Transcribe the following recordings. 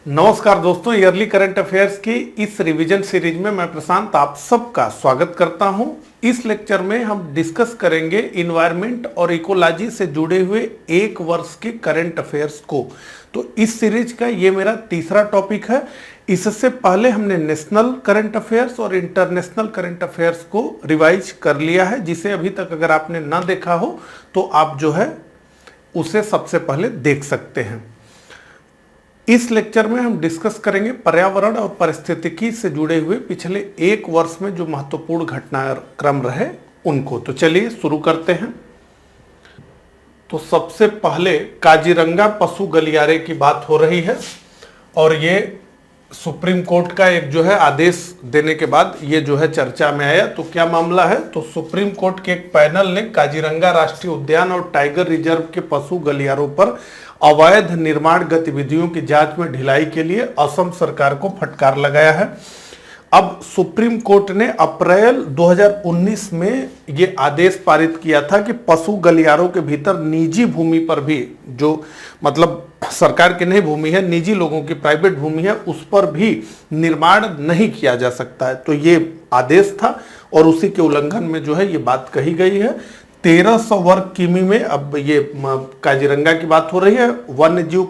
नमस्कार दोस्तों, yearly current affairs की इस रिवीजन सीरीज में मैं प्रशांत आप सबका स्वागत करता हूं। इस लेक्चर में हम डिस्कस करेंगे इन्वायरमेंट और इकोलॉजी से जुड़े हुए एक वर्ष के करंट अफेयर्स को। तो इस सीरीज का ये मेरा तीसरा टॉपिक है। इससे पहले हमने नेशनल करंट अफेयर्स और इंटरनेशनल करंट अफेयर्स को रिवाइज कर लिया है, जिसे अभी तक अगर आपने ना देखा हो तो आप जो है उसे सबसे पहले देख सकते हैं। इस लेक्चर में हम डिस्कस करेंगे पर्यावरण और पारिस्थितिकी से जुड़े हुए पिछले एक वर्ष में जो महत्वपूर्ण घटनाक्रम रहे उनको। तो चलिए शुरू करते हैं। तो सबसे पहले काजीरंगा पशु गलियारे की बात हो रही है और ये सुप्रीम कोर्ट का एक जो है आदेश देने के बाद ये जो है चर्चा में आया। तो क्या मामला है? तो सुप्रीम कोर्ट के एक पैनल ने काजीरंगा राष्ट्रीय उद्यान और टाइगर रिजर्व के पशु गलियारों पर अवैध निर्माण गतिविधियों की जांच में ढिलाई के लिए असम सरकार को फटकार लगाया है। अब सुप्रीम कोर्ट ने अप्रैल 2019 में ये आदेश पारित किया था कि पशु गलियारों के भीतर निजी भूमि पर भी, जो मतलब सरकार की नहीं भूमि है, निजी लोगों की प्राइवेट भूमि है, उस पर भी निर्माण नहीं किया जा सकता है। तो ये आदेश था और उसी के उल्लंघन में जो है ये बात कही गई है। 1300 वर्ग किमी में अब ये काजीरंगा की बात हो रही है। वन्य जीव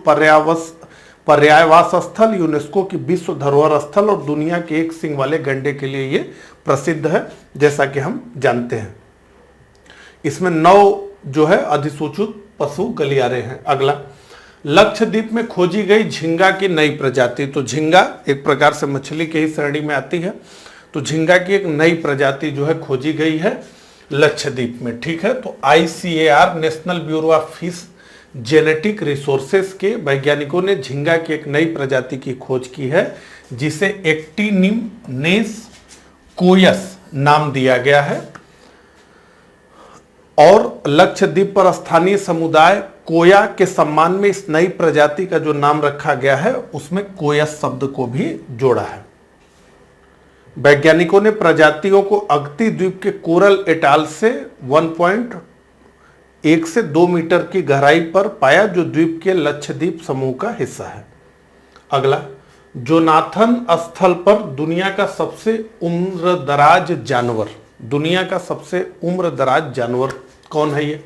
पर्यायवास स्थल, यूनेस्को की विश्व धरोहर स्थल और दुनिया के एक सींग वाले गैंडे के लिए ये प्रसिद्ध है, जैसा कि हम जानते हैं। इसमें 9 जो है अधिसूचित पशु गलियारे हैं। अगला, लक्षद्वीप में खोजी गई झींगा की नई प्रजाति। तो झींगा एक प्रकार से मछली के ही श्रेणी में आती है। तो झींगा की एक नई प्रजाति जो है खोजी गई है लक्षद्वीप में। ठीक है, तो ICAR national bureau of fish genetic resources के वैज्ञानिकों ने झींगा की एक नई प्रजाति की खोज की है, जिसे एक्टिनिमनेस कोयस नाम दिया गया है। और लक्षद्वीप पर स्थानीय समुदाय कोया के सम्मान में इस नई प्रजाति का जो नाम रखा गया है उसमें कोयस शब्द को भी जोड़ा है। वैज्ञानिकों ने प्रजातियों को अगती द्वीप के कोरल एटाल से 1.1 से 2 मीटर की गहराई पर पाया, जो द्वीप के लक्षद्वीप समूह का हिस्सा है। अगला, जोनाथन स्थल पर दुनिया का सबसे उम्रदराज जानवर। दुनिया का सबसे उम्रदराज जानवर कौन है ये?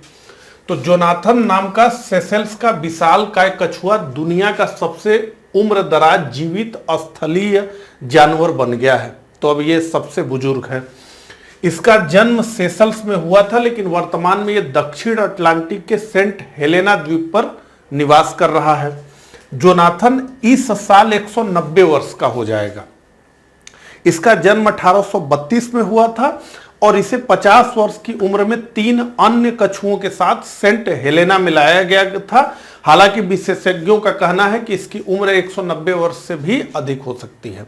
तो जोनाथन नाम का सेशेल्स का विशालकाय कछुआ दुनिया का सबसे उम्रदराज जीवित स्थलीय जानवर बन गया है। तो अब ये सबसे बुजुर्ग है। इसका जन्म सेशल्स में हुआ था, लेकिन वर्तमान में ये दक्षिण अटलांटिक के सेंट हेलेना द्वीप पर निवास कर रहा है। जोनाथन इस साल 190 वर्ष का हो जाएगा। इसका जन्म 1832 में हुआ था और इसे 50 वर्ष की उम्र में 3 अन्य कछुओं के साथ सेंट हेलेना में लाया गया था। हालांकि विशेषज्ञों का कहना है कि इसकी उम्र 190 वर्ष से भी अधिक हो सकती है।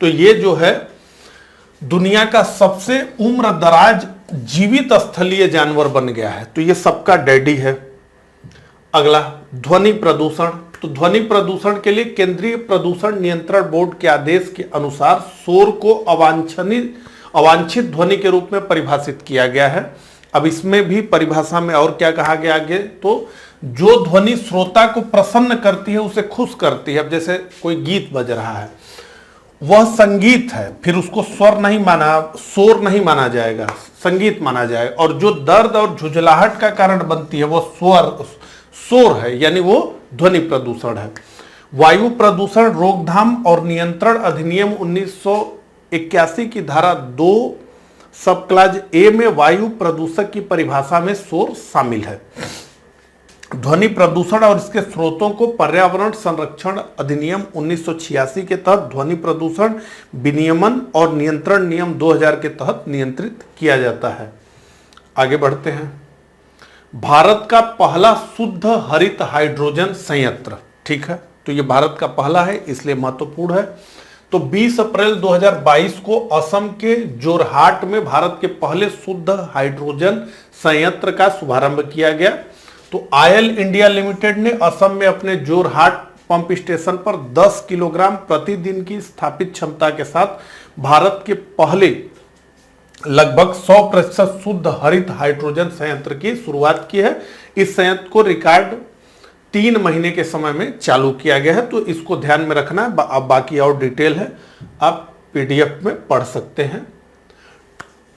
तो ये जो है दुनिया का सबसे उम्रदराज जीवित स्थलीय जानवर बन गया है। तो ये सबका डैडी है। अगला, ध्वनि प्रदूषण। तो ध्वनि प्रदूषण के लिए केंद्रीय प्रदूषण नियंत्रण बोर्ड के आदेश के अनुसार शोर को अवांछित ध्वनि के रूप में परिभाषित किया गया है। अब इसमें भी परिभाषा में और क्या कहा गया आगे, तो जो ध्वनि श्रोता को प्रसन्न करती है, उसे खुश करती है। अब जैसे कोई गीत बज रहा है, वह संगीत है, फिर उसको शोर नहीं माना जाएगा, संगीत माना जाएगा। और जो दर्द और झुंझलाहट का कारण बनती है वो शोर है, यानी वो ध्वनि प्रदूषण है। वायु प्रदूषण रोकथाम और नियंत्रण अधिनियम 1981 की धारा 2 सब क्लाज ए में वायु प्रदूषक की परिभाषा में शोर शामिल है। ध्वनि प्रदूषण और इसके स्रोतों को पर्यावरण संरक्षण अधिनियम 1986 के तहत ध्वनि प्रदूषण विनियमन और नियंत्रण नियम 2000 के तहत नियंत्रित किया जाता है। आगे बढ़ते हैं। भारत का पहला शुद्ध हरित हाइड्रोजन संयंत्र। ठीक है, तो ये भारत का पहला है, इसलिए महत्वपूर्ण है। तो 20 अप्रैल 2022 को असम के जोरहाट में भारत के पहले शुद्ध हाइड्रोजन संयंत्र का शुभारंभ किया गया। तो आयल इंडिया लिमिटेड ने असम में अपने जोरहाट पंप स्टेशन पर 10 किलोग्राम प्रतिदिन की स्थापित क्षमता के साथ भारत के पहले लगभग 100% शुद्ध हरित हाइड्रोजन संयंत्र की शुरुआत की है। इस संयंत्र को रिकॉर्ड 3 महीने के समय में चालू किया गया है। तो इसको ध्यान में रखना है। अब बाकी और डिटेल है, आप पीडीएफ में पढ़ सकते हैं।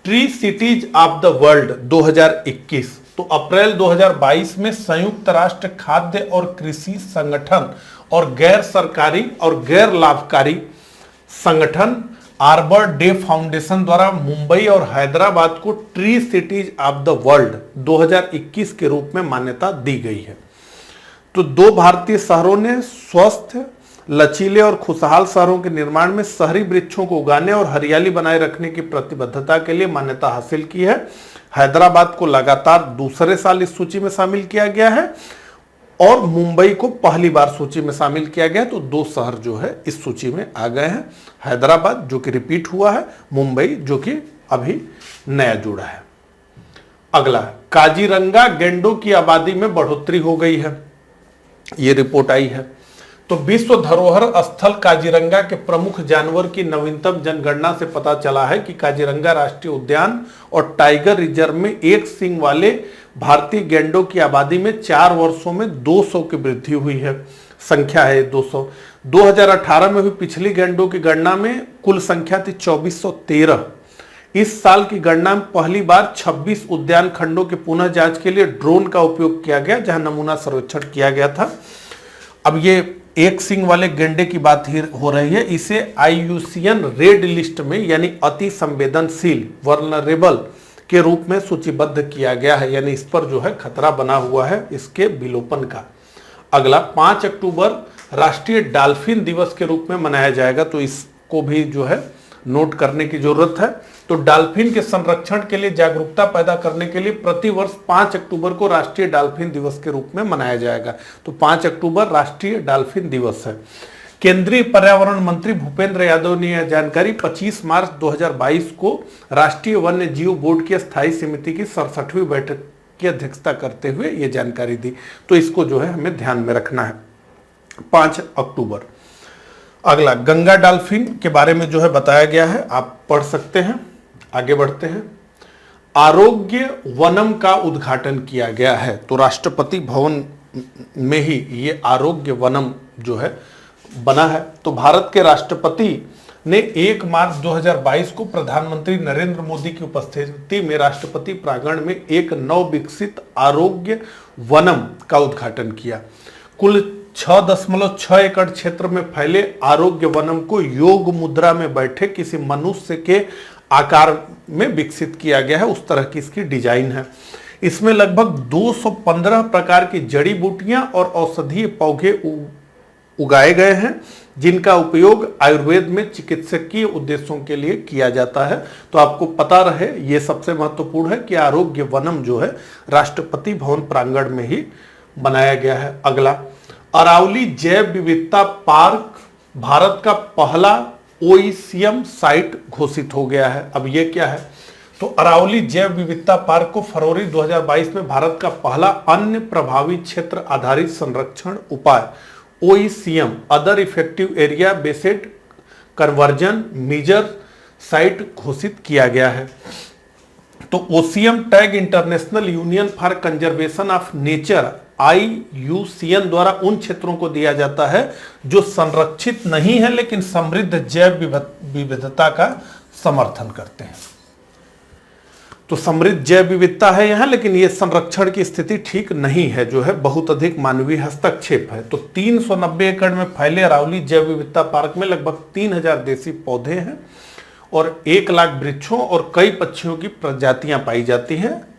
Tree cities of the world 2021, तो अप्रैल 2022 में संयुक्त राष्ट्र खाद्य और कृषि संगठन और गैर सरकारी और गैर लाभकारी संगठन आर्बर डे फाउंडेशन द्वारा मुंबई और हैदराबाद को tree cities of the world 2021 के रूप में मान्यता दी गई है। तो 2 भारतीय शहरों ने स्वस्थ, लचीले और खुशहाल शहरों के निर्माण में शहरी वृक्षों को उगाने और हरियाली बनाए रखने की प्रतिबद्धता के लिए मान्यता हासिल की है। हैदराबाद को लगातार दूसरे साल इस सूची में शामिल किया गया है और मुंबई को पहली बार सूची में शामिल किया गया। तो 2 शहर जो है इस सूची में आ गए हैं, हैदराबाद जो कि रिपीट हुआ है, मुंबई जो कि अभी नया जुड़ा है। अगला, काजीरंगा गैंडों की आबादी में बढ़ोतरी हो गई है, ये रिपोर्ट आई है। तो विश्व धरोहर स्थल काजीरंगा के प्रमुख जानवर की नवीनतम जनगणना से पता चला है कि काजीरंगा राष्ट्रीय उद्यान और टाइगर रिजर्व में एक सींग वाले भारतीय गैंडों की आबादी में 4 वर्षों में 200 की वृद्धि हुई है। संख्या है 200। 2018 में हुई पिछली गैंडों की गणना में कुल संख्या थी 2413। इस साल की गणना में पहली बार 26 उद्यान खंडों के पुनः जांच के लिए ड्रोन का उपयोग किया गया, जहां नमूना सर्वेक्षण किया गया था। अब ये एक सींग वाले गैंडे की बात ही हो रही है। इसे IUCN रेड लिस्ट में यानी अति संवेदनशील वल्नरेबल के रूप में सूचीबद्ध किया गया है, यानी इस पर जो है खतरा बना हुआ है इसके विलोपन का। अगला, 5 अक्टूबर राष्ट्रीय डॉल्फिन दिवस के रूप में मनाया जाएगा, तो इसको भी जो है नोट करने की जरूरत है। तो डॉल्फिन के संरक्षण के लिए जागरूकता पैदा करने के लिए प्रतिवर्ष 5 अक्टूबर को राष्ट्रीय डॉल्फिन दिवस के रूप में मनाया जाएगा। तो 5 अक्टूबर राष्ट्रीय डॉल्फिन दिवस है। केंद्रीय पर्यावरण मंत्री भूपेंद्र यादव ने यह जानकारी 25 मार्च 2022 को राष्ट्रीय वन्य जीव बोर्ड की स्थायी समिति की 67वीं बैठक की अध्यक्षता करते हुए यह जानकारी दी। तो इसको जो है हमें ध्यान में रखना है, 5 अक्टूबर। अगला, गंगा डॉल्फिन के बारे में जो है बताया गया है, आप पढ़ सकते हैं। आगे बढ़ते हैं। आरोग्य वनम का उद्घाटन किया गया है, तो राष्ट्रपति भवन में ही ये आरोग्य वनम जो है बना है। तो भारत के राष्ट्रपति ने 1 मार्च 2022 को प्रधानमंत्री नरेंद्र मोदी की उपस्थिति में राष्ट्रपति प्रांगण में एक नव विकसित आरोग्य वनम का उद्घाटन किया। कुल 6.6 एकड़ क्षेत्र में फैले आरोग्य वनम को योग मुद्रा में बैठे किसी मनुष्य के आकार में विकसित किया गया है, उस तरह की इसकी डिजाइन है। इसमें लगभग 215 प्रकार की जड़ी बूटियां और औषधीय पौधे उगाए गए हैं, जिनका उपयोग आयुर्वेद में चिकित्सकीय उद्देश्यों के लिए किया जाता है। तो आपको पता रहे, ये सबसे महत्वपूर्ण है कि आरोग्य वनम जो है राष्ट्रपति भवन प्रांगण में ही बनाया गया है। अगला, अरावली जैव विविधता पार्क भारत का पहला OECM साइट घोषित हो गया है। अब ये क्या है? तो अरावली जैव विविधता पार्क को फरवरी 2022 में भारत का पहला अन्य प्रभावी क्षेत्र आधारित संरक्षण उपाय OECM other effective area based conversion measure site घोषित किया गया है। तो OCM tag International Union for Conservation of Nature IUCN द्वारा उन क्षेत्रों को दिया जाता है जो संरक्षित नहीं है लेकिन समृद्ध जैव विविधता का समर्थन करते हैं। तो समृद्ध जैव विविधता है यहाँ, लेकिन ये संरक्षण की स्थिति ठीक नहीं है, जो है बहुत अधिक मानवीय हस्तक्षेप है। तो 390 एकड़ में फैले अरावली जैव विविधता पार्क में लगभग 3000 देसी पौधे हैं और 1 लाख वृक्षों और कई पक्षियों की प्रजातियां पाई जाती हैं।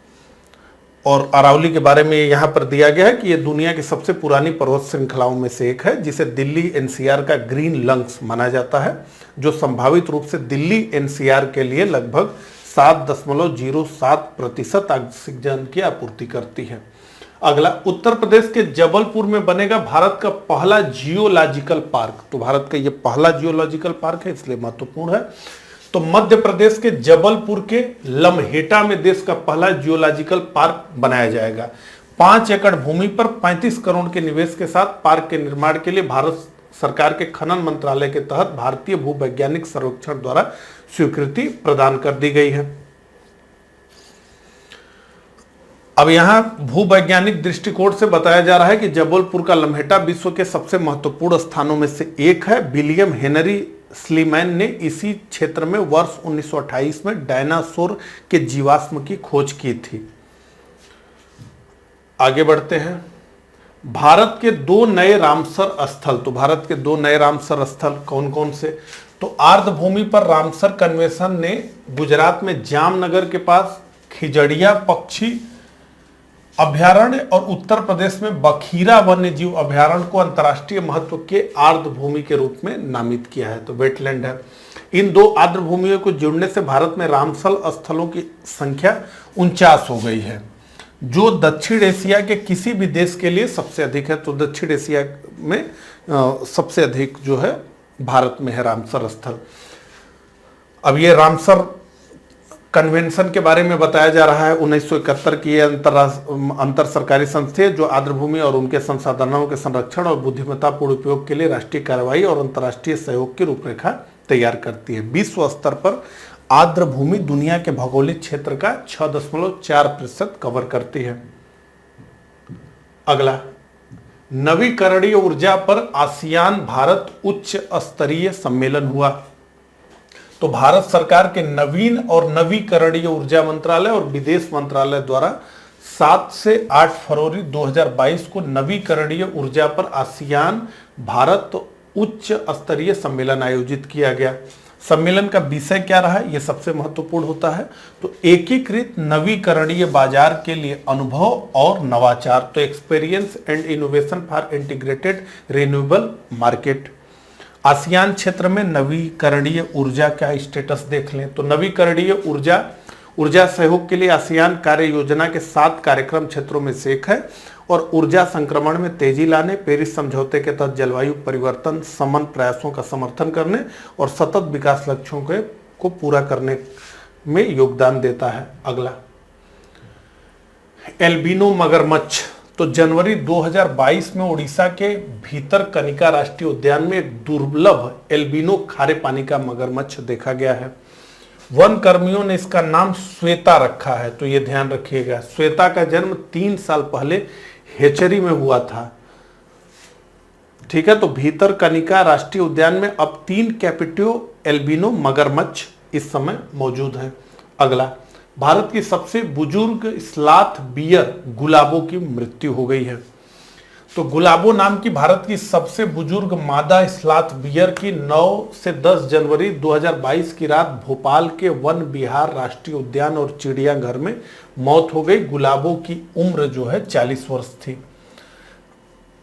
और अरावली के बारे में यहाँ पर दिया गया है कि यह दुनिया की सबसे पुरानी पर्वत श्रृंखलाओं में से एक है, जिसे दिल्ली NCR का ग्रीन लंग्स माना जाता है, जो संभावित रूप से दिल्ली NCR के लिए लगभग 7.07% ऑक्सीजन की आपूर्ति करती है। अगला, उत्तर प्रदेश के जबलपुर में बनेगा भारत का पहला जियोलॉजिकल पार्क। तो भारत का यह पहला जियोलॉजिकल पार्क है, इसलिए महत्वपूर्ण है। तो मध्य प्रदेश के जबलपुर के लम्हेटा में देश का पहला जियोलॉजिकल पार्क बनाया जाएगा। 5 एकड़ भूमि पर 35 करोड़ के निवेश के साथ पार्क के निर्माण के लिए भारत सरकार के खनन मंत्रालय के तहत भारतीय भूवैज्ञानिक सर्वेक्षण द्वारा स्वीकृति प्रदान कर दी गई है। अब यहाँ भूवैज्ञानिक दृष्टिकोण से बताया जा रहा है कि जबलपुर का लम्हेटा विश्व के सबसे महत्वपूर्ण स्थानों में से एक है। विलियम हेनरी स्लीमैन ने इसी क्षेत्र में वर्ष 1928 में डायनासोर के जीवाश्म की खोज की थी। आगे बढ़ते हैं। भारत के दो नए रामसर स्थल, तो भारत के दो नए रामसर स्थल कौन कौन से? तो आर्द्रभूमि पर रामसर कन्वेंशन ने गुजरात में जामनगर के पास खिजड़िया पक्षी अभ्यारण्य और उत्तर प्रदेश में बखीरा वन्य जीव अभ्यारण्य को अंतर्राष्ट्रीय महत्व के आर्द्रभूमि के रूप में नामित किया है, तो वेटलैंड है। इन दो आर्द्रभूमियों को जुड़ने से भारत में रामसर स्थलों की संख्या 49 हो गई है, जो दक्षिण एशिया के किसी भी देश के लिए सबसे अधिक है। तो दक्षिण एशिया में सबसे अधिक जो है भारत में है रामसर स्थल। अब ये रामसर कन्वेंशन के बारे में बताया जा रहा है। 1971 की अंतर सरकारी संस्था जो आर्द्रभूमि और उनके संसाधनों के संरक्षण और बुद्धिमत्तापूर्ण उपयोग के लिए राष्ट्रीय कार्रवाई और अंतर्राष्ट्रीय सहयोग की रूपरेखा तैयार करती है। विश्व स्तर पर आर्द्रभूमि दुनिया के भौगोलिक क्षेत्र का 6.4% कवर करती है। अगला, नवीकरणीय ऊर्जा पर आसियान भारत उच्च स्तरीय सम्मेलन हुआ। तो भारत सरकार के नवीन और नवीकरणीय ऊर्जा मंत्रालय और विदेश मंत्रालय द्वारा 7 से 8 फरवरी 2022 को नवीकरणीय ऊर्जा पर आसियान भारत उच्च स्तरीय सम्मेलन आयोजित किया गया। सम्मेलन का विषय क्या रहा, यह सबसे महत्वपूर्ण होता है। तो एकीकृत नवीकरणीय बाजार के लिए अनुभव और नवाचार, तो experience and innovation for integrated renewable market. ASEAN क्षेत्र में नवीकरणीय ऊर्जा का स्टेटस देख लें। तो नवीकरणीय ऊर्जा सहयोग के लिए आसियान कार्य योजना के 7 कार्यक्रम क्षेत्रों में से एक है और ऊर्जा संक्रमण में तेजी लाने, पेरिस समझौते के तहत जलवायु परिवर्तन समन प्रयासों का समर्थन करने और सतत विकास लक्ष्यों को पूरा करने में योगदान देता है। अगला, एल्बिनो मगरमच्छ। तो जनवरी 2022 में उड़ीसा के भीतरकनिका राष्ट्रीय उद्यान में एक दुर्लभ एल्बिनो खारे पानी का मगरमच्छ देखा गया है। वन कर्मियों ने इसका नाम श्वेता रखा है, तो ये ध्यान रखिएगा। श्वेता का जन्म 3 साल पहले हेचरी में हुआ था। ठीक है, तो भीतरकनिका राष्ट्रीय उद्यान में अब 3 कैपिटियो एल्बिनो मगरमच्छ इस समय मौजूद हैं। अगला, भारत की सबसे बुजुर्ग स्लॉथ बियर गुलाबो की मृत्यु हो गई है। तो गुलाबो नाम की भारत की सबसे बुजुर्ग मादा स्लॉथ बियर की 9 से 10 जनवरी 2022 की रात भोपाल के वन विहार राष्ट्रीय उद्यान और चिड़ियाघर में मौत हो गई। गुलाबो की उम्र जो है 40 वर्ष थी।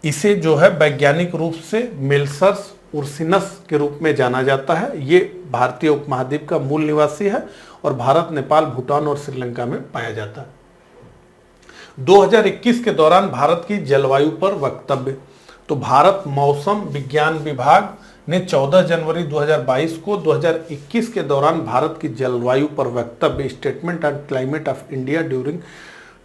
इसे जो है वैज्ञानिक रूप से मेल्सर्स उर्सिनस के रूप में जाना जाता है। ये भारतीय उपमहाद्वीप का मूल निवासी है और भारत, नेपाल, भूटान और श्रीलंका में पाया जाता है। 2021 के दौरान भारत की जलवायु पर वक्तव्य। तो भारत मौसम विज्ञान विभाग ने 14 जनवरी 2022 को 2021 के दौरान भारत की जलवायु पर वक्तव्य statement on climate of India during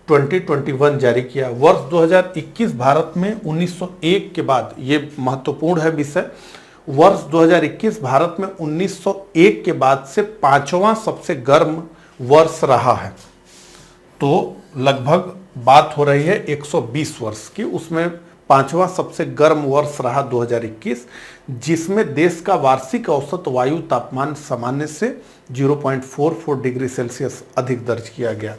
2021 जारी किया। वर्ष 2021 भारत में 1901 के बाद, ये महत्वपूर्ण है विषय, वर्ष 2021 भारत में 1901 के बाद से 5वां सबसे गर्म वर्ष रहा है। तो लगभग बात हो रही है 120 वर्ष की, उसमें 5वां सबसे गर्म वर्ष रहा 2021, जिसमें देश का वार्षिक औसत वायु तापमान सामान्य से 0.44 डिग्री सेल्सियस अधिक दर्ज किया गया।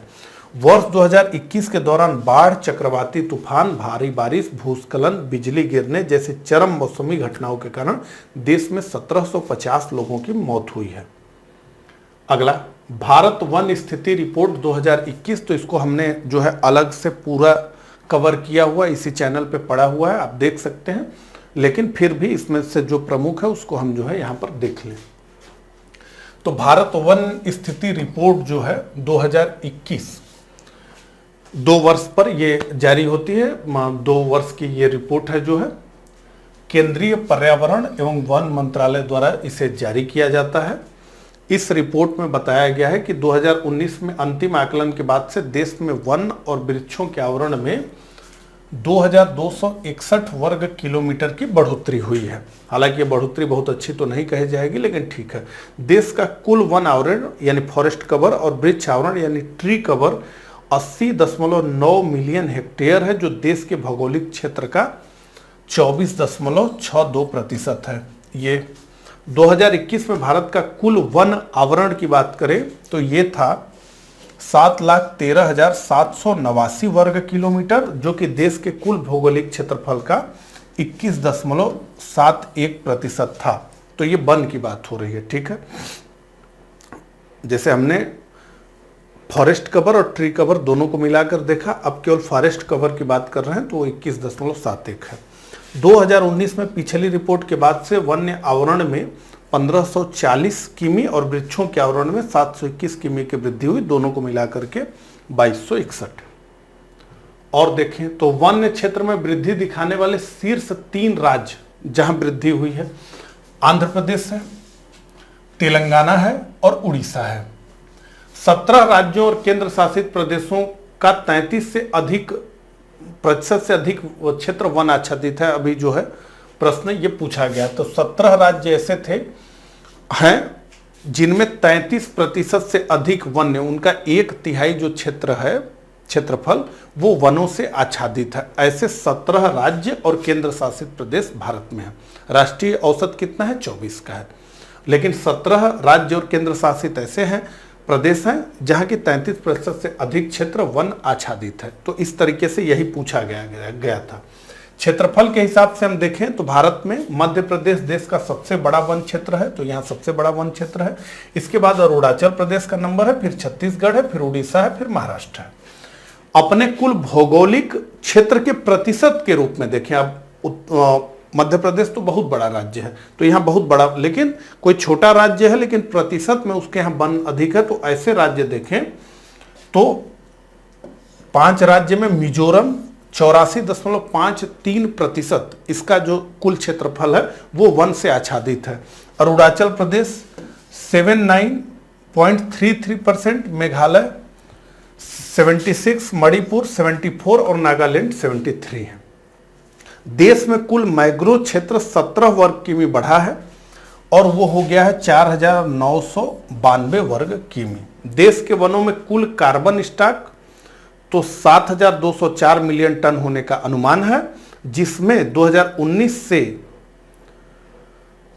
वर्ष 2021 के दौरान बाढ़, चक्रवाती तूफान, भारी बारिश, भूस्खलन, बिजली गिरने जैसे चरम मौसमी घटनाओं के कारण देश में 1750 लोगों की मौत हुई है। अगला, भारत वन स्थिति रिपोर्ट 2021। तो इसको हमने जो है अलग से पूरा कवर किया हुआ, इसी चैनल पे पड़ा हुआ है, आप देख सकते हैं, लेकिन फिर भी इसमें से जो प्रमुख है उसको हम जो है यहाँ पर देख लें। तो भारत वन स्थिति रिपोर्ट जो है 2021 2 वर्ष पर ये जारी होती है। 2 वर्ष की ये रिपोर्ट है जो है केंद्रीय पर्यावरण एवं वन मंत्रालय द्वारा इसे जारी किया जाता है। इस रिपोर्ट में बताया गया है कि 2019 में अंतिम आकलन के बाद से देश में वन और वृक्षों के आवरण में 2261 वर्ग किलोमीटर की बढ़ोतरी हुई है। हालांकि ये बढ़ोतरी बहुत अच्छी तो नहीं कही जाएगी, लेकिन ठीक है। देश का कुल वन आवरण यानी फॉरेस्ट कवर और वृक्ष आवरण यानी ट्री कवर 80.9 मिलियन हेक्टेयर है, जो देश के भौगोलिक क्षेत्र का 24.62% है। ये 2021 में भारत का कुल वन आवरण की बात करें तो ये था 7,13,789 वर्ग किलोमीटर, जो कि देश के कुल भौगोलिक क्षेत्रफल का 21.71% था। तो ये वन की बात हो रही है, ठीक है। जैसे हमने फॉरेस्ट कवर और ट्री कवर दोनों को मिलाकर देखा, अब केवल फॉरेस्ट कवर की बात कर रहे हैं तो वो 21.71 है। 2019 में पिछली रिपोर्ट के बाद से वन्य आवरण में 1540 किमी और वृक्षों के आवरण में 721 किमी की वृद्धि हुई, दोनों को मिलाकर के 2261। और देखें तो वन्य क्षेत्र में वृद्धि दिखाने वाले शीर्ष 3 राज्य जहां वृद्धि हुई है, आंध्र प्रदेश है, तेलंगाना है और उड़ीसा है। 17 राज्यों और केंद्र शासित प्रदेशों का 33% से अधिक क्षेत्र वन आच्छादित है। अभी जो है प्रश्न ये पूछा गया, तो 17 राज्य ऐसे हैं जिनमें 33% से अधिक वन्य, उनका 1/3 जो क्षेत्र है, क्षेत्रफल, वो वनों से आच्छादित है। ऐसे 17 राज्य और केंद्र शासित प्रदेश भारत में है। राष्ट्रीय औसत कितना है? 24 का है। लेकिन 17 राज्य और केंद्र शासित ऐसे हैं, प्रदेश हैं, जहां की 33% से अधिक क्षेत्र वन आच्छादित है। तो इस तरीके से यही पूछा गया था। क्षेत्रफल के हिसाब से हम देखें तो भारत में मध्य प्रदेश देश का सबसे बड़ा वन क्षेत्र है, तो यहाँ सबसे बड़ा वन क्षेत्र है। इसके बाद अरुणाचल प्रदेश का नंबर है, फिर छत्तीसगढ़ है, फिर उड़ीसा है, फिर महाराष्ट्र है। अपने कुल भौगोलिक क्षेत्र के प्रतिशत के रूप में देखें, अब मध्य प्रदेश तो बहुत बड़ा राज्य है, तो यहाँ बहुत बड़ा, लेकिन कोई छोटा राज्य है लेकिन प्रतिशत में उसके यहाँ वन अधिक है। तो ऐसे राज्य देखें तो 5 राज्य में मिजोरम 84.53%, इसका जो कुल क्षेत्रफल है वो वन से आच्छादित है। अरुणाचल प्रदेश 79.33%, मेघालय 76, मणिपुर 74 और नागालैंड 73 है। देश में कुल मैंग्रोव क्षेत्र 17 वर्ग किमी बढ़ा है और वो हो गया है 4,992 वर्ग किमी। देश के वनों में कुल कार्बन स्टॉक तो 7,204 मिलियन टन होने का अनुमान है, जिसमें 2019 से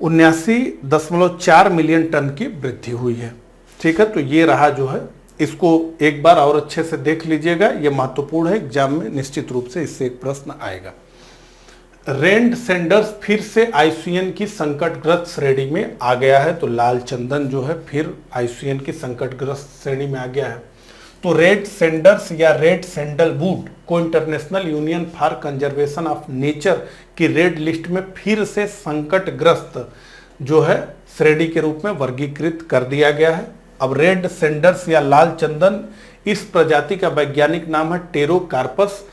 79.4 मिलियन टन की वृद्धि हुई है। ठीक है, तो ये रहा जो है, इसको एक बार और अच्छे से देख लीजिएगा, ये महत्वपूर्ण है, एग्जाम में निश्चित रूप से इससे एक प्रश्न आएगा। रेंड सेंडर्स फिर से आईयूसीएन की संकटग्रस्त श्रेणी में आ गया है, तो लाल चंदन जो है फिर आईयूसीएन की संकटग्रस्त श्रेणी में आ गया है। तो रेड सेंडर्स या रेड सैंडलवुड को international Union for Conservation of nature की रेड लिस्ट में फिर से संकटग्रस्त जो है श्रेणी के रूप में वर्गीकृत कर दिया गया है। अब रेड सेंडर्स या लाल चंदन, इस प्रजाति का वैज्ञानिक नाम है टेरोकार्पस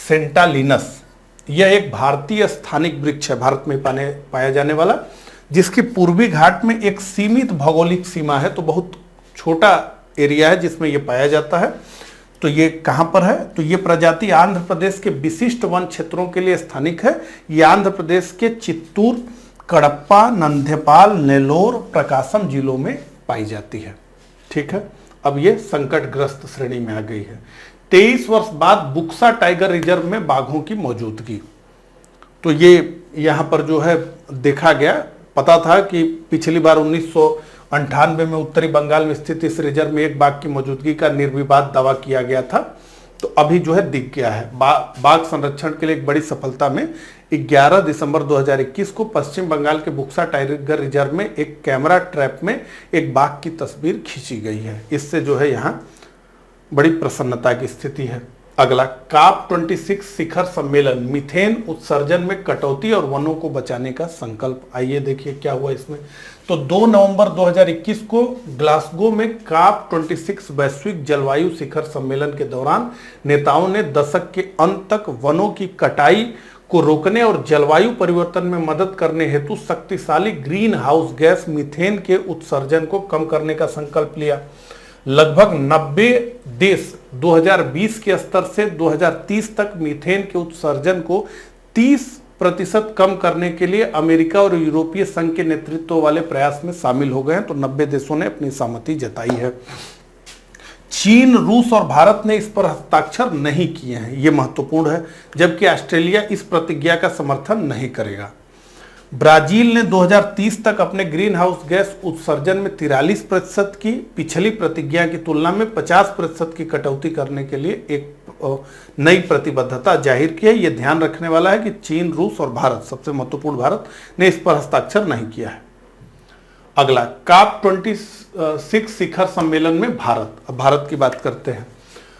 सेंटालिनस। यह एक भारतीय स्थानिक वृक्ष है, भारत में पाया जाने वाला, जिसकी पूर्वी घाट में एक सीमित भौगोलिक सीमा है, तो बहुत छोटा एरिया है जिसमें यह पाया जाता है। तो ये कहां पर है? तो ये प्रजाति आंध्र प्रदेश के विशिष्ट वन क्षेत्रों के लिए स्थानिक है। ये आंध्र प्रदेश के चित्तूर, कडप्पा, नंदेपाल, नेल्लोर, प्रकाशम जिलों में पाई जाती है। ठीक है, अब ये संकटग्रस्त श्रेणी में आ गई है। 23 वर्ष बाद बुक्सा टाइगर रिजर्व में बाघों की मौजूदगी, तो ये यहाँ पर जो है देखा गया। पता था कि पिछली बार 1998 में उत्तरी बंगाल में स्थित इस रिजर्व में एक बाघ की मौजूदगी का निर्विवाद दावा किया गया था, तो अभी जो है दिख गया है। बाघ संरक्षण के लिए एक बड़ी सफलता में 11 दिसंबर 2021 को पश्चिम बंगाल के बुक्सा टाइगर रिजर्व में एक कैमरा ट्रैप में एक बाघ की तस्वीर खींची गई है। इससे जो है यहाँ बड़ी प्रसन्नता की स्थिति है। अगला, COP26 शिखर सम्मेलन, मीथेन उत्सर्जन में कटौती और वनों को बचाने का संकल्प। आइए देखिए क्या हुआ इसमें। तो 2 नवंबर 2021 को ग्लासगो में COP26 वैश्विक जलवायु शिखर सम्मेलन के दौरान नेताओं ने दशक के अंत तक वनों की कटाई को रोकने और जलवायु परिवर्तन में मदद करने हेतु शक्तिशाली ग्रीन हाउस गैस मीथेन के उत्सर्जन को कम करने का संकल्प लिया। लगभग 90 देश 2020 के स्तर से 2030 तक मीथेन के उत्सर्जन को 30% कम करने के लिए अमेरिका और यूरोपीय संघ के नेतृत्व वाले प्रयास में शामिल हो गए हैं। तो 90 देशों ने अपनी सहमति जताई है। चीन, रूस और भारत ने इस पर हस्ताक्षर नहीं किए हैं, यह महत्वपूर्ण है, जबकि ऑस्ट्रेलिया इस प्रतिज्ञा का समर्थन नहीं करेगा। ब्राजील ने 2030 तक अपने ग्रीन हाउस गैस उत्सर्जन में 43% की पिछली प्रतिज्ञा की तुलना में 50% की कटौती करने के लिए एक नई प्रतिबद्धता जाहिर की है। यह ध्यान रखने वाला है कि चीन, रूस और भारत, सबसे महत्वपूर्ण भारत, ने इस पर हस्ताक्षर नहीं किया है। अगला, COP26 शिखर सम्मेलन में भारत। अब भारत की बात करते हैं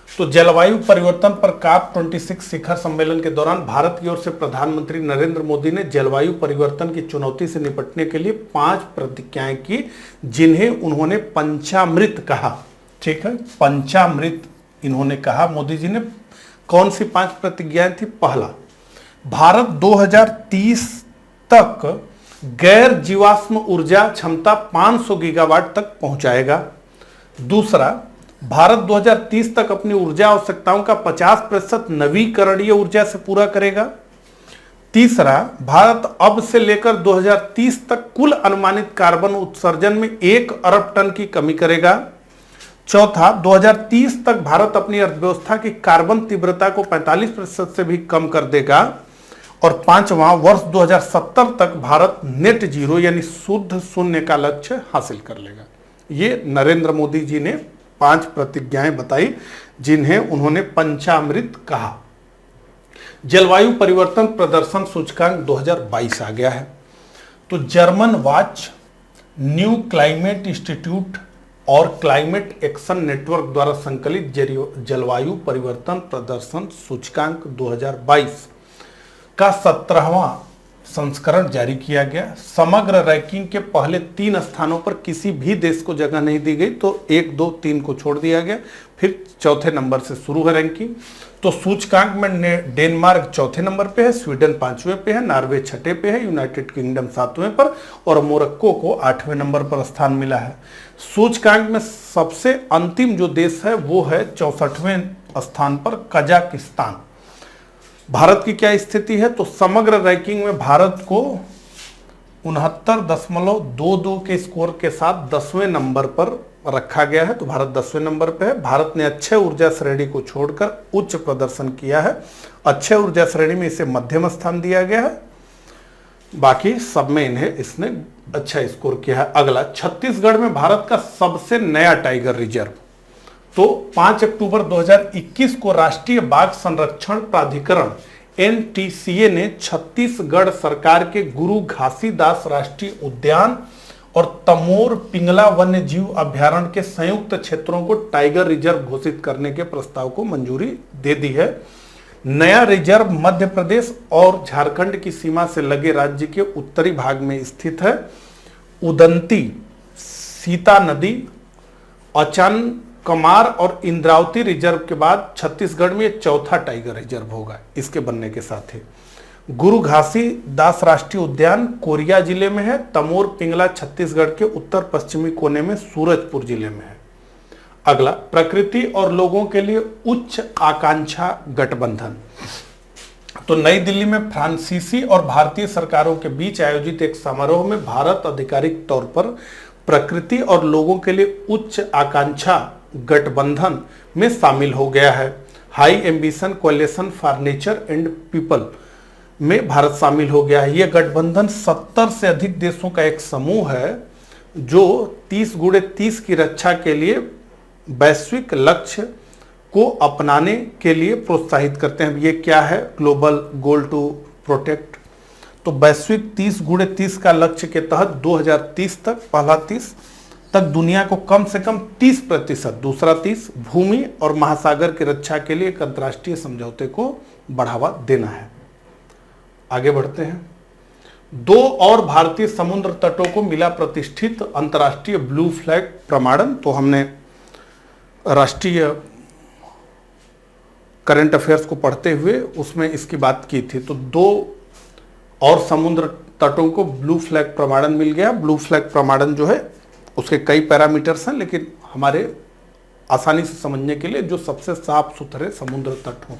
तो जलवायु परिवर्तन पर COP26 शिखर सम्मेलन के दौरान भारत की ओर से प्रधानमंत्री नरेंद्र मोदी ने जलवायु परिवर्तन की चुनौती से निपटने के लिए 5 प्रतिज्ञाएं की, जिन्हें उन्होंने पंचामृत कहा। ठीक है, पंचामृत इन्होंने कहा। मोदी जी ने कौन सी 5 प्रतिज्ञाएं थी? पहला, भारत 2030 तक गैर जीवाश्म ऊर्जा क्षमता 500 गीगावाट तक पहुंचाएगा। दूसरा, भारत 2030 तक अपनी ऊर्जा आवश्यकताओं का 50% नवीकरणीय ऊर्जा से पूरा करेगा। तीसरा, भारत अब से लेकर 2030 तक कुल अनुमानित कार्बन उत्सर्जन में 1 अरब टन की कमी करेगा। चौथा, 2030 तक भारत अपनी अर्थव्यवस्था की कार्बन तीव्रता को 45% से भी कम कर देगा। और पांचवा, वर्ष 2070 तक भारत नेट जीरो यानी शुद्ध शून्य का लक्ष्य हासिल कर लेगा। ये नरेंद्र मोदी जी ने 5 प्रतिज्ञाएं बताई, जिन्हें उन्होंने पंचामृत कहा। जलवायु परिवर्तन प्रदर्शन सूचकांक 2022 आ गया है। तो German watch, new climate institute और क्लाइमेट एक्शन नेटवर्क द्वारा संकलित जलवायु परिवर्तन प्रदर्शन सूचकांक 2022 का 17वां संस्करण जारी किया गया। समग्र रैंकिंग के पहले 3 स्थानों पर किसी भी देश को जगह नहीं दी गई, तो 1, 2, 3 को छोड़ दिया गया। फिर चौथे नंबर से शुरू है रैंकिंग। तो सूचकांक में डेनमार्क चौथे नंबर पे है, स्वीडन 5वें पे है, नॉर्वे 6ठे पे है, यूनाइटेड किंगडम 7वें पर और मोरक्को को 8वें नंबर पर स्थान मिला है। सूचकांक में सबसे अंतिम जो देश है वो है 64वें स्थान पर कजाकिस्तान। भारत की क्या स्थिति है? तो समग्र रैंकिंग में भारत को 69.22 के स्कोर के साथ 10वें नंबर पर रखा गया है। तो भारत 10वें नंबर पर है। भारत ने अक्षय ऊर्जा श्रेणी को छोड़कर उच्च प्रदर्शन किया है। अक्षय ऊर्जा श्रेणी में इसे मध्यम स्थान दिया गया है, बाकी सब में इसने अच्छा स्कोर किया है। अगला, छत्तीसगढ़ में भारत का सबसे नया टाइगर रिजर्व। तो 5 अक्टूबर 2021 को राष्ट्रीय बाघ संरक्षण प्राधिकरण NTCA ने छत्तीसगढ़ सरकार के गुरु घासीदास राष्ट्रीय उद्यान और तमोर पिंगला वन्य जीव अभयारण्य के संयुक्त क्षेत्रों को टाइगर रिजर्व घोषित करने के प्रस्ताव को मंजूरी दे दी है। नया रिजर्व मध्य प्रदेश और झारखंड की सीमा से लगे राज्य के उत्तरी भाग में स्थित है। उदंती, सीता नदी, अचान कमार और इंद्रावती रिजर्व के बाद छत्तीसगढ़ में चौथा टाइगर रिजर्व होगा इसके बनने के साथ ही। गुरु घासीदास राष्ट्रीय उद्यान कोरिया जिले में है। तमोर पिंगला छत्तीसगढ़ के उत्तर पश्चिमी कोने में सूरजपुर जिले में है। अगला, प्रकृति और लोगों के लिए उच्च आकांक्षा गठबंधन। तो नई दिल्ली में फ्रांसीसी और भारतीय सरकारों के बीच आयोजित एक समारोह में भारत आधिकारिक तौर पर प्रकृति और लोगों के लिए उच्च आकांक्षा गठबंधन में शामिल हो गया है। High ambition कोalition for nature and people में भारत शामिल हो गया है। यह गठबंधन 70 से अधिक देशों का एक समूह है जो 30x30 की रक्षा के लिए वैश्विक लक्ष्य को अपनाने के लिए प्रोत्साहित करते हैं। ये क्या है? Global goal to protect. तो वैश्विक 30x30 का लक्ष्य के तहत 2030 तक, पहला 30 तक दुनिया को कम से कम 30%, दूसरा 30 भूमि और महासागर की रक्षा के लिए एक अंतर्राष्ट्रीय समझौते को बढ़ावा देना है। आगे बढ़ते हैं। 2 और भारतीय समुद्र तटों को मिला प्रतिष्ठित अंतर्राष्ट्रीय ब्लू फ्लैग प्रमाणन। तो हमने राष्ट्रीय करंट अफेयर्स को पढ़ते हुए उसमें इसकी बात की थी। तो 2 और समुद्र तटों को ब्लू फ्लैग प्रमाणन मिल गया। ब्लू फ्लैग प्रमाणन जो है उसके कई पैरामीटर्स हैं, लेकिन हमारे आसानी से समझने के लिए जो सबसे साफ सुथरे समुद्र तट हों।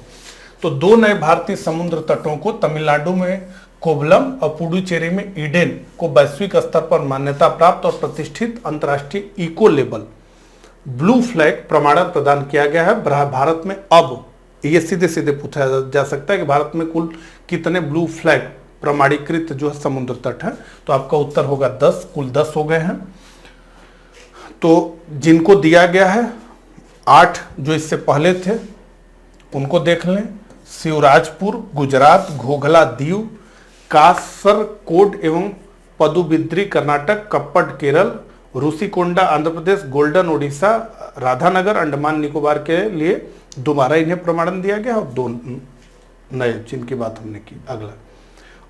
तो 2 नए भारतीय समुद्र तटों को तमिलनाडु में कोवलम और पुडुचेरी में ईडेन को वैश्विक स्तर पर मान्यता प्राप्त और प्रतिष्ठित अंतर्राष्ट्रीय इको लेबल ब्लू फ्लैग प्रमाणन प्रदान किया गया है। भारत में अब ये सीधे सीधे पूछा जा सकता है कि भारत में कुल कितने ब्लू फ्लैग प्रमाणीकृत जो है समुद्र तट है, तो आपका उत्तर होगा 10, कुल 10 हो गए हैं। तो जिनको दिया गया है 8 जो इससे पहले थे उनको देख लें। शिवराजपुर गुजरात, घोघला दीव, कासरकोड एवं पदुबिद्री कर्नाटक, कप्पड केरल, रूसीकोंडा आंध्र प्रदेश, गोल्डन ओडिशा, राधानगर अंडमान निकोबार के लिए दोबारा इन्हें प्रमाणन दिया गया और 2 नए जिनकी बात हमने की। अगला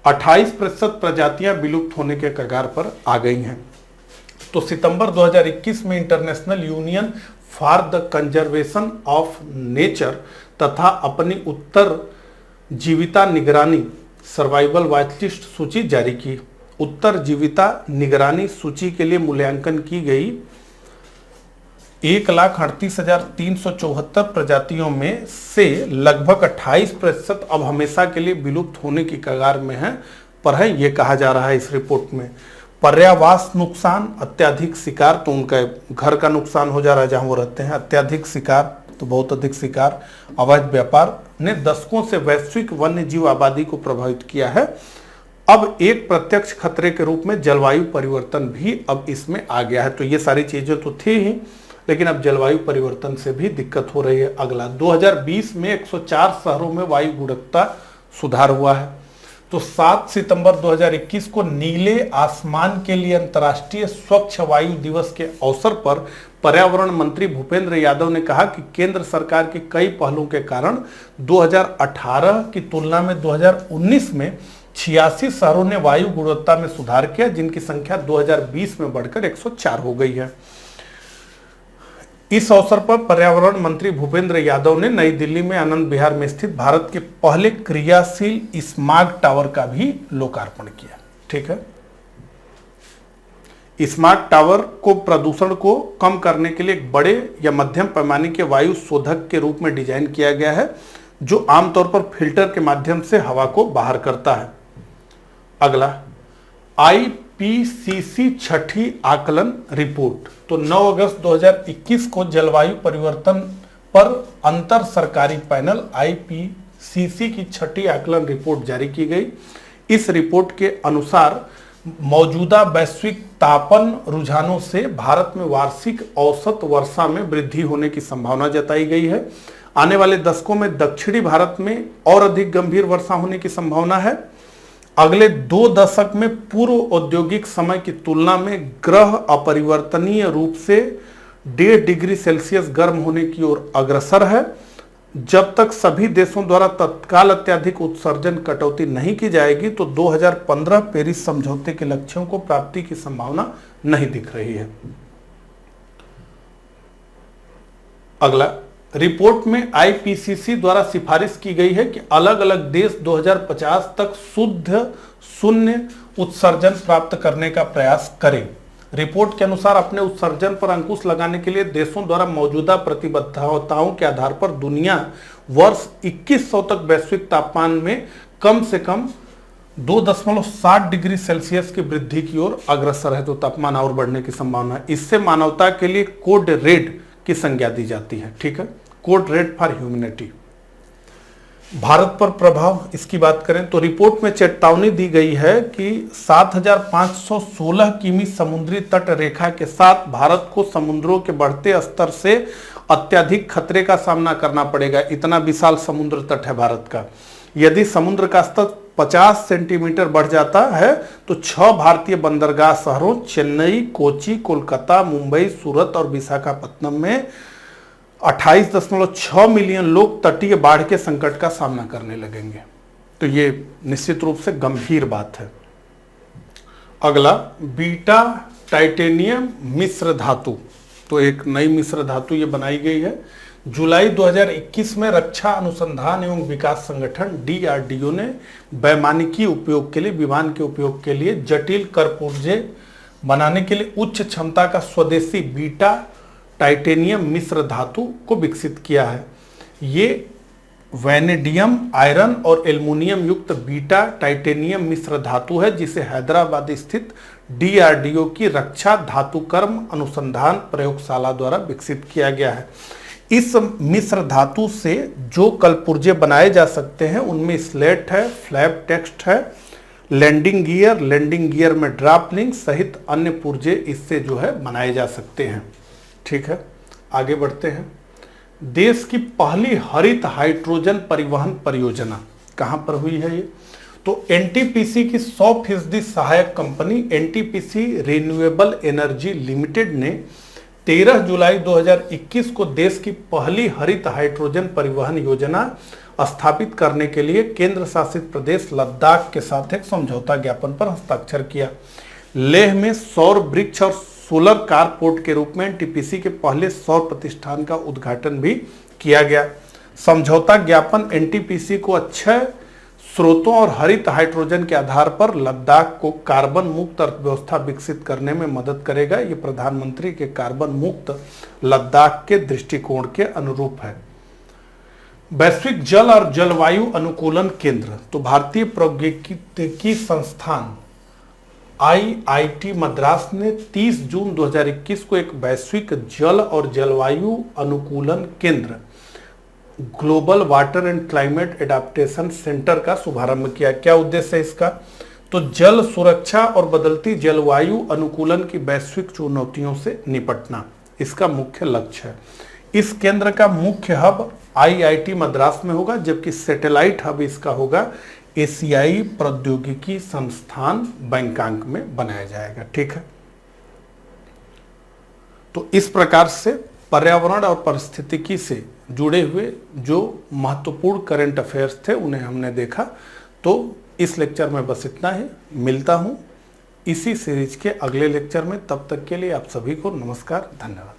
28% प्रजातियां विलुप्त होने के कगार पर आ गई हैं। तो सितंबर 2021 में international Union for the conservation of nature तथा अपनी उत्तर जीविता निगरानी सर्वाइवल वॉच लिस्ट सूची जारी की। उत्तर जीविता निगरानी सूची के लिए मूल्यांकन की गई 1,38,374 प्रजातियों में से लगभग 28% अब हमेशा के लिए विलुप्त होने की कगार में है पर है, ये कहा जा रहा है इस रिपोर्ट में। पर्यावास नुकसान, अत्याधिक शिकार, तो उनका घर का नुकसान हो जा रहा है जहां वो रहते हैं। अत्याधिक शिकार तो बहुत अधिक शिकार, अवैध व्यापार ने दशकों से वैश्विक वन्य जीव आबादी को प्रभावित किया है। अब एक प्रत्यक्ष खतरे के रूप में जलवायु परिवर्तन भी अब इसमें आ गया है। तो ये सारी चीजें तो थी ही, लेकिन अब जलवायु परिवर्तन से भी दिक्कत हो रही है। अगला 2020 में 104 शहरों में वायु गुणवत्ता सुधार हुआ है। तो 7 सितंबर 2021 को नीले आसमान के लिए अंतर्राष्ट्रीय स्वच्छ वायु दिवस के अवसर पर पर्यावरण मंत्री भूपेंद्र यादव ने कहा कि केंद्र सरकार के कई पहलों के कारण 2018 की तुलना में 2019 में 86 शहरों ने वायु गुणवत्ता में सुधार किया, जिनकी संख्या 2020 में बढ़कर 104 हो गई है। इस अवसर पर पर्यावरण मंत्री भूपेंद्र यादव ने नई दिल्ली में आनंद विहार में स्थित भारत के पहले क्रियाशील स्मार्ट टावर का भी लोकार्पण किया। ठीक है, स्मार्ट टावर को प्रदूषण को कम करने के लिए एक बड़े या मध्यम पैमाने के वायु शोधक के रूप में डिजाइन किया गया है, जो आमतौर पर फिल्टर के माध्यम से हवा को बाहर करता है। अगला आईपीसीसी छठी आकलन रिपोर्ट। तो 9 अगस्त 2021 को जलवायु परिवर्तन पर अंतर सरकारी पैनल आईपीसीसी की छठी आकलन रिपोर्ट जारी की गई। इस रिपोर्ट के अनुसार मौजूदा वैश्विक तापन रुझानों से भारत में वार्षिक औसत वर्षा में वृद्धि होने की संभावना जताई गई है। आने वाले दशकों में दक्षिणी भारत में और अधिक गंभीर वर्षा होने की संभावना है। अगले 2 दशक में पूर्व औद्योगिक समय की तुलना में ग्रह अपरिवर्तनीय रूप से 1.5 डिग्री सेल्सियस गर्म होने की ओर अग्रसर है। जब तक सभी देशों द्वारा तत्काल अत्यधिक उत्सर्जन कटौती नहीं की जाएगी तो 2015 पेरिस समझौते के लक्ष्यों को प्राप्ति की संभावना नहीं दिख रही है। अगला रिपोर्ट में आईपीसीसी द्वारा सिफारिश की गई है कि अलग अलग देश 2050 तक शुद्ध शून्य उत्सर्जन प्राप्त करने का प्रयास करें। रिपोर्ट के अनुसार अपने उत्सर्जन पर अंकुश लगाने के लिए देशों द्वारा मौजूदा प्रतिबद्धताओं के आधार पर दुनिया वर्ष 2100 तक वैश्विक तापमान में कम से कम 2.7 डिग्री सेल्सियस की वृद्धि की ओर अग्रसर है। तो तापमान और बढ़ने की संभावना है। इससे मानवता के लिए कोड रेड की संज्ञा दी जाती है। ठीक है, code red for humanity. Bharat पर प्रभाव इसकी बात करें तो रिपोर्ट में चेतावनी दी गई है कि 7,516 किमी समुद्री तट रेखा के साथ भारत को समुद्रों के बढ़ते स्तर से अत्यधिक खतरे का सामना करना पड़ेगा। इतना विशाल समुद्र तट है भारत का। यदि समुद्र का स्तर 50 सेंटीमीटर बढ़ जाता है तो 6 भारतीय बंदरगाह शहरों चेन्नई, कोची, कोलकाता, मुंबई, सूरत और विशाखापत्तनम में 28.6 मिलियन लोग तटीय बाढ़ के संकट का सामना करने लगेंगे। तो ये निश्चित रूप से गंभीर बात है। अगला बीटा टाइटेनियम मिश्र धातु। तो एक नई मिश्र धातु ये बनाई गई है। जुलाई 2021 में रक्षा अनुसंधान एवं विकास संगठन DRDO ने वैमानिकी उपयोग के लिए, विमान के उपयोग के लिए जटिल करपुर्जे बनाने के लिए उच्च क्षमता का स्वदेशी बीटा टाइटेनियम मिश्र धातु को विकसित किया है। ये वैनेडियम, आयरन और एल्युमिनियम युक्त बीटा टाइटेनियम मिश्र धातु है, जिसे हैदराबाद स्थित DRDO की रक्षा धातुकर्म अनुसंधान प्रयोगशाला द्वारा विकसित किया गया है। इस मिश्र धातु से जो कलपुर्जे बनाए जा सकते हैं उनमें स्लेट है, फ्लैप टेक्स्ट है, लैंडिंग गियर में ड्रॉप लिंक सहित अन्य पुर्जे इससे जो है बनाए जा सकते हैं। ठीक है, आगे बढ़ते हैं। देश की पहली हरित हाइड्रोजन परिवहन परियोजना कहां पर हुई है ये? तो NTPC की 100% सहायक company NTPC renewable energy limited ने 13 जुलाई 2021 को देश की पहली हरित हाइड्रोजन परिवहन योजना स्थापित करने के लिए केंद्र शासित प्रदेश लद्दाख के साथ एक समझौता ज्ञापन पर हस्ताक्षर किया। लेह में सौर वृक्ष और सोलर कारपोर्ट के रूप में NTPC के पहले सौर प्रतिष्ठान का उद्घाटन भी किया गया। समझौता ज्ञापन NTPC को अच्छे स्रोतों और हरित हाइड्रोजन के आधार पर लद्दाख को कार्बन मुक्त अर्थव्यवस्था विकसित करने में मदद करेगा। ये प्रधानमंत्री के कार्बन मुक्त लद्दाख के दृष्टिकोण के अनुरूप है। वैश्विक जल और जलवायु अनुकूलन केंद्र, तो भारतीय प्रौद्योगिकी संस्थान IIT मद्रास ने 30 जून 2021 को एक वैश्विक जल और जलवायु अनुकूलन केंद्र global water and climate adaptation centre का शुभारंभ किया। क्या उद्देश्य है इसका? तो जल सुरक्षा और बदलती जलवायु अनुकूलन की वैश्विक चुनौतियों से निपटना इसका मुख्य लक्ष्य है। इस केंद्र का मुख्य हब IIT मद्रास में होगा, जबकि सैटेलाइट हब इसका होगा एशियाई प्रौद्योगिकी संस्थान बैंकॉक में बनाया जाएगा। ठीक है, तो इस प्रकार से पर्यावरण और पारिस्थितिकी से जुड़े हुए जो महत्वपूर्ण करंट अफेयर्स थे उन्हें हमने देखा। तो इस लेक्चर में बस इतना ही। मिलता हूं इसी सीरीज के अगले लेक्चर में। तब तक के लिए आप सभी को नमस्कार, धन्यवाद।